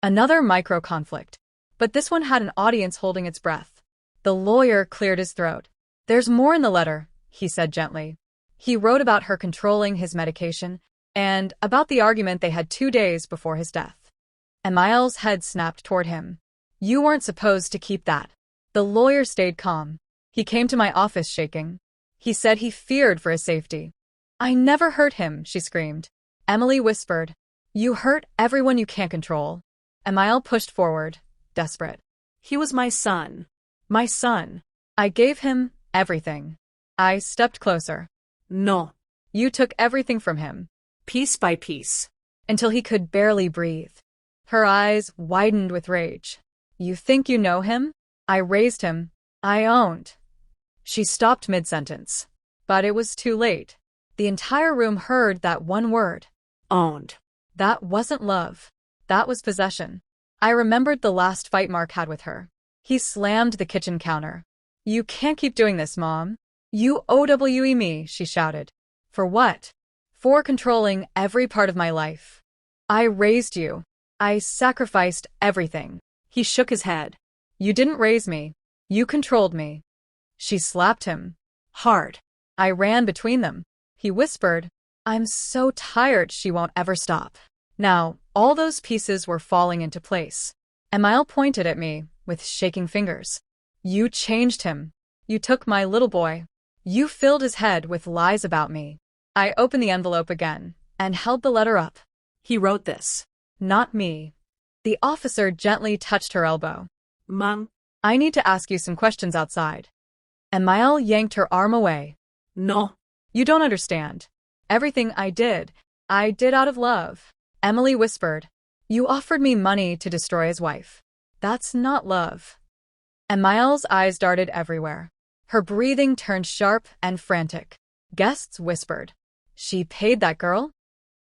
Another micro-conflict. But this one had an audience holding its breath. The lawyer cleared his throat. There's more in the letter, he said gently. He wrote about her controlling his medication, and about the argument they had 2 days before his death. Emile's head snapped toward him. You weren't supposed to keep that. The lawyer stayed calm. He came to my office shaking. He said he feared for his safety. I never hurt him, she screamed. Emily whispered. You hurt everyone you can't control. Emile pushed forward, desperate. He was my son. My son. I gave him everything. I stepped closer. No. You took everything from him. Piece by piece. Until he could barely breathe. Her eyes widened with rage. You think you know him? I raised him. I owned. She stopped mid-sentence. But it was too late. The entire room heard that one word. Owned. That wasn't love. That was possession. I remembered the last fight Mark had with her. He slammed the kitchen counter. You can't keep doing this, Mom. You OWE me, she shouted. For what? For controlling every part of my life. I raised you. I sacrificed everything. He shook his head. You didn't raise me. You controlled me. She slapped him. Hard. I ran between them. He whispered, I'm so tired she won't ever stop. Now, all those pieces were falling into place. Emile pointed at me, with shaking fingers. You changed him. You took my little boy. You filled his head with lies about me. I opened the envelope again, and held the letter up. He wrote this. Not me. The officer gently touched her elbow. Mom. I need to ask you some questions outside. Emile yanked her arm away. No. You don't understand. Everything I did out of love. Emily whispered. You offered me money to destroy his wife. That's not love. Emile's eyes darted everywhere. Her breathing turned sharp and frantic. Guests whispered. She paid that girl?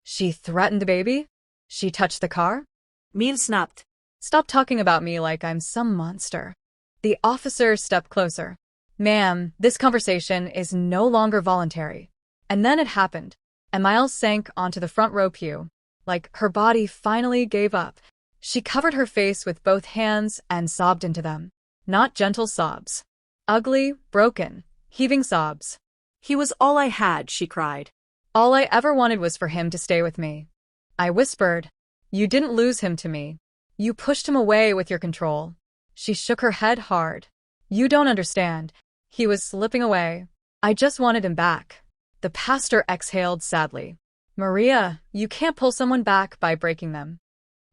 She threatened the baby? She touched the car? Emile snapped. Stop talking about me like I'm some monster. The officer stepped closer. Ma'am, this conversation is no longer voluntary. And then it happened. Emile sank onto the front row pew. Like her body finally gave up. She covered her face with both hands and sobbed into them. Not gentle sobs. Ugly, broken, heaving sobs. He was all I had, she cried. All I ever wanted was for him to stay with me. I whispered. You didn't lose him to me. You pushed him away with your control. She shook her head hard. You don't understand. He was slipping away. I just wanted him back. The pastor exhaled sadly. Maria, you can't pull someone back by breaking them.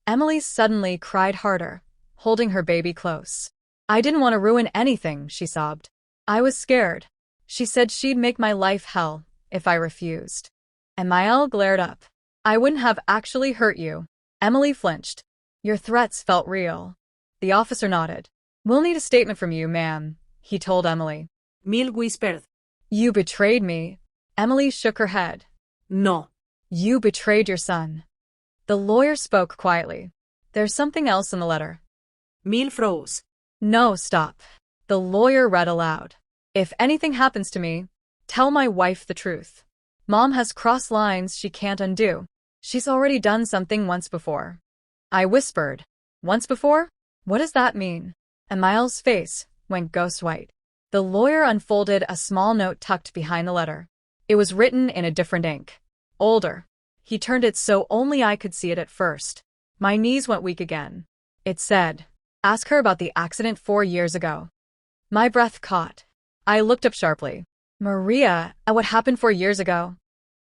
Emily suddenly cried harder, holding her baby close. I didn't want to ruin anything, she sobbed. I was scared. She said she'd make my life hell if I refused. Emile glared up. I wouldn't have actually hurt you. Emily flinched. Your threats felt real. The officer nodded. We'll need a statement from you, ma'am, he told Emily. Emile whispered. You betrayed me. Emily shook her head. No. You betrayed your son. The lawyer spoke quietly. There's something else in the letter. Emile froze. No, stop. The lawyer read aloud. If anything happens to me, tell my wife the truth. Mom has crossed lines she can't undo. She's already done something once before. I whispered. Once before? What does that mean? Emile's face went ghost white. The lawyer unfolded a small note tucked behind the letter. It was written in a different ink. Older. He turned it so only I could see it at first. My knees went weak again. It said, ask her about the accident 4 years ago. My breath caught. I looked up sharply. Maria, what happened 4 years ago?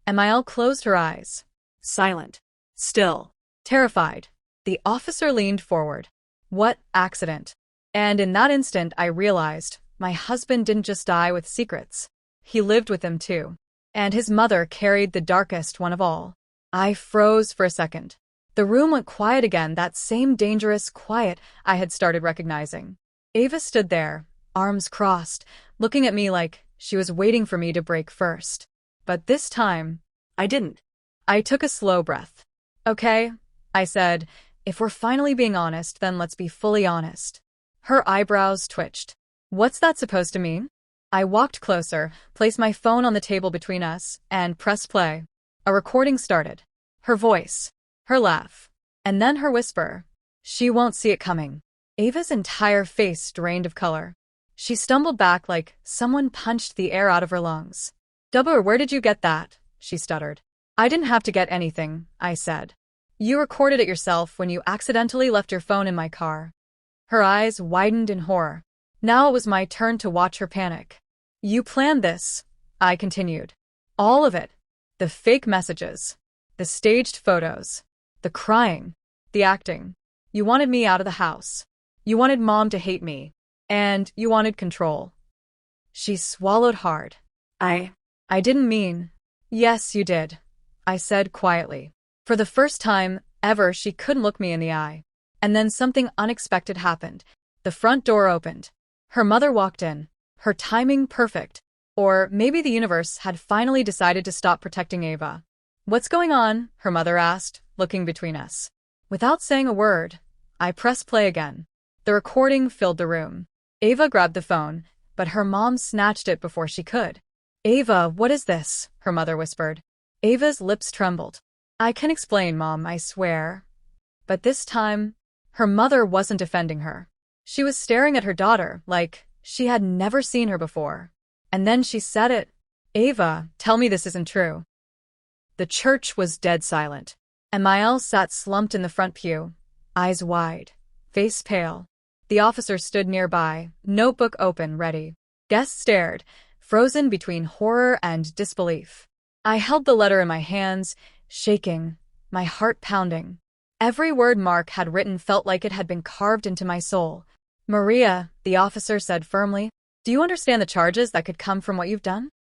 Emile closed her eyes. Silent. Still. Terrified. The officer leaned forward. What accident? And in that instant I realized my husband didn't just die with secrets. He lived with them too. And his mother carried the darkest one of all. I froze for a second. The room went quiet again, that same dangerous quiet I had started recognizing. Ava stood there, arms crossed, looking at me like she was waiting for me to break first. But this time, I didn't. I took a slow breath. Okay, I said, if we're finally being honest, then let's be fully honest. Her eyebrows twitched. What's that supposed to mean? I walked closer, placed my phone on the table between us, and pressed play. A recording started. Her voice. Her laugh. And then her whisper. She won't see it coming. Ava's entire face drained of color. She stumbled back like someone punched the air out of her lungs. Dubber, where did you get that? She stuttered. I didn't have to get anything, I said. You recorded it yourself when you accidentally left your phone in my car. Her eyes widened in horror. Now it was my turn to watch her panic. You planned this, I continued. All of it. The fake messages. The staged photos. The crying. The acting. You wanted me out of the house. You wanted Mom to hate me. And you wanted control. She swallowed hard. I didn't mean. Yes, you did, I said quietly. For the first time ever, she couldn't look me in the eye. And then something unexpected happened. The front door opened. Her mother walked in. Her timing perfect. Or maybe the universe had finally decided to stop protecting Ava. "What's going on?" her mother asked, looking between us. Without saying a word, I pressed play again. The recording filled the room. Ava grabbed the phone, but her mom snatched it before she could. "Ava, what is this?" her mother whispered. Ava's lips trembled. "I can explain, Mom, I swear." But this time, her mother wasn't defending her. She was staring at her daughter like she had never seen her before. And then she said it. "Ava, tell me this isn't true." The church was dead silent. Amiel sat slumped in the front pew, eyes wide, face pale. The officer stood nearby, notebook open, ready. Guests stared, frozen between horror and disbelief. I held the letter in my hands, shaking, my heart pounding. Every word Mark had written felt like it had been carved into my soul. "Maria," the officer said firmly, "do you understand the charges that could come from what you've done?"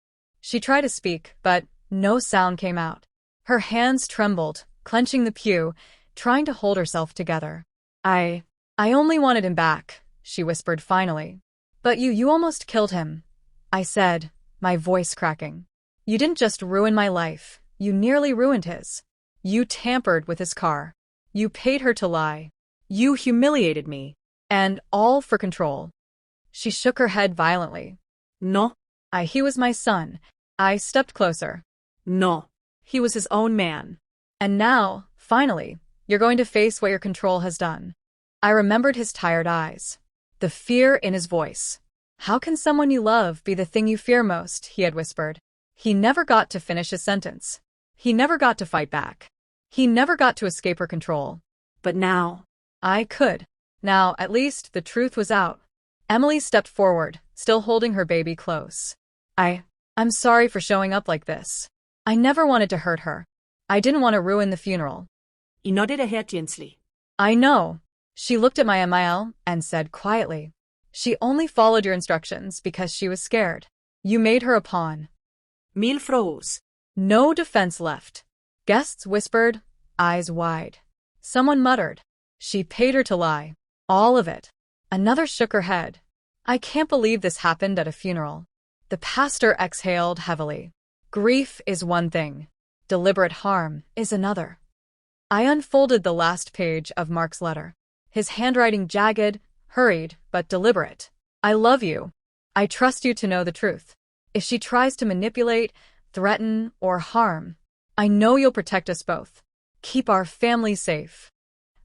She tried to speak, but no sound came out. Her hands trembled, clenching the pew, trying to hold herself together. I only wanted him back," she whispered finally. "But you almost killed him," I said, my voice cracking. "You didn't just ruin my life, you nearly ruined his. You tampered with his car. You paid her to lie. You humiliated me. And all for control." She shook her head violently. No. He was my son." I stepped closer. No. He was his own man. "And now, finally, you're going to face what your control has done." I remembered his tired eyes. The fear in his voice. "How can someone you love be the thing you fear most?" he had whispered. He never got to finish his sentence. He never got to fight back. He never got to escape her control. But now, I could. Now, at least, the truth was out. Emily stepped forward, still holding her baby close. I'm sorry for showing up like this. I never wanted to hurt her. I didn't want to ruin the funeral." he nodded a head gently. "I know." She looked at my Amiel and said quietly, "She only followed your instructions because she was scared. You made her a pawn." Mil froze. No defense left. Guests whispered, eyes wide. Someone muttered, "She paid her to lie. All of it." Another shook her head. "I can't believe this happened at a funeral." The pastor exhaled heavily. "Grief is one thing. Deliberate harm is another." I unfolded the last page of Mark's letter. His handwriting jagged, hurried, but deliberate. "I love you. I trust you to know the truth. If she tries to manipulate, threaten, or harm, I know you'll protect us both. Keep our family safe."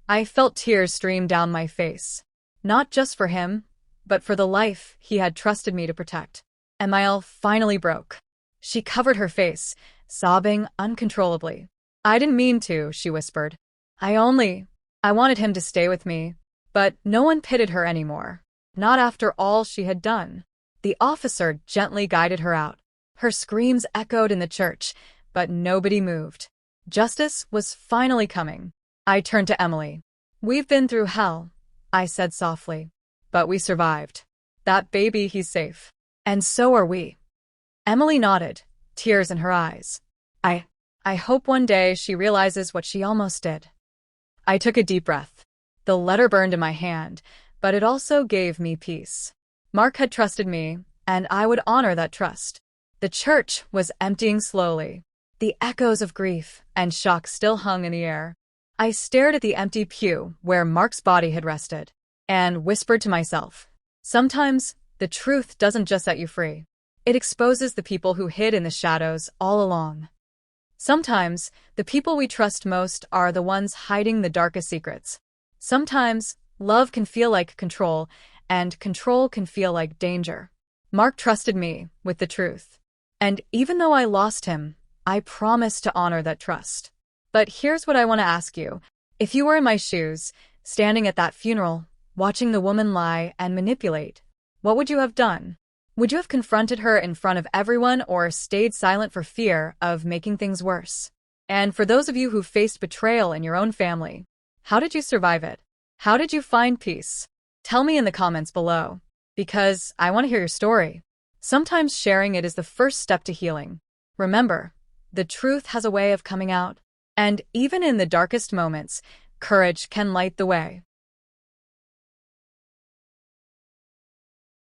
I felt tears stream down my face. Not just for him, but for the life he had trusted me to protect. Amiel finally broke. She covered her face, sobbing uncontrollably. "I didn't mean to," she whispered. I wanted him to stay with me. But no one pitied her anymore. Not after all she had done." The officer gently guided her out. Her screams echoed in the church, but nobody moved. Justice was finally coming. I turned to Emily. "We've been through hell," I said softly. "But we survived. That baby, he's safe. And so are we." Emily nodded, tears in her eyes. I hope one day she realizes what she almost did." I took a deep breath. The letter burned in my hand, but it also gave me peace. Mark had trusted me, and I would honor that trust. The church was emptying slowly. The echoes of grief and shock still hung in the air. I stared at the empty pew where Mark's body had rested, and whispered to myself, sometimes the truth doesn't just set you free. It exposes the people who hid in the shadows all along. Sometimes, the people we trust most are the ones hiding the darkest secrets. Sometimes, love can feel like control, and control can feel like danger. Mark trusted me with the truth. And even though I lost him, I promised to honor that trust. But here's what I want to ask you. If you were in my shoes, standing at that funeral, watching the woman lie and manipulate, what would you have done? Would you have confronted her in front of everyone or stayed silent for fear of making things worse? And for those of you who faced betrayal in your own family, how did you survive it? How did you find peace? Tell me in the comments below, because I want to hear your story. Sometimes sharing it is the first step to healing. Remember, the truth has a way of coming out. And even in the darkest moments, courage can light the way.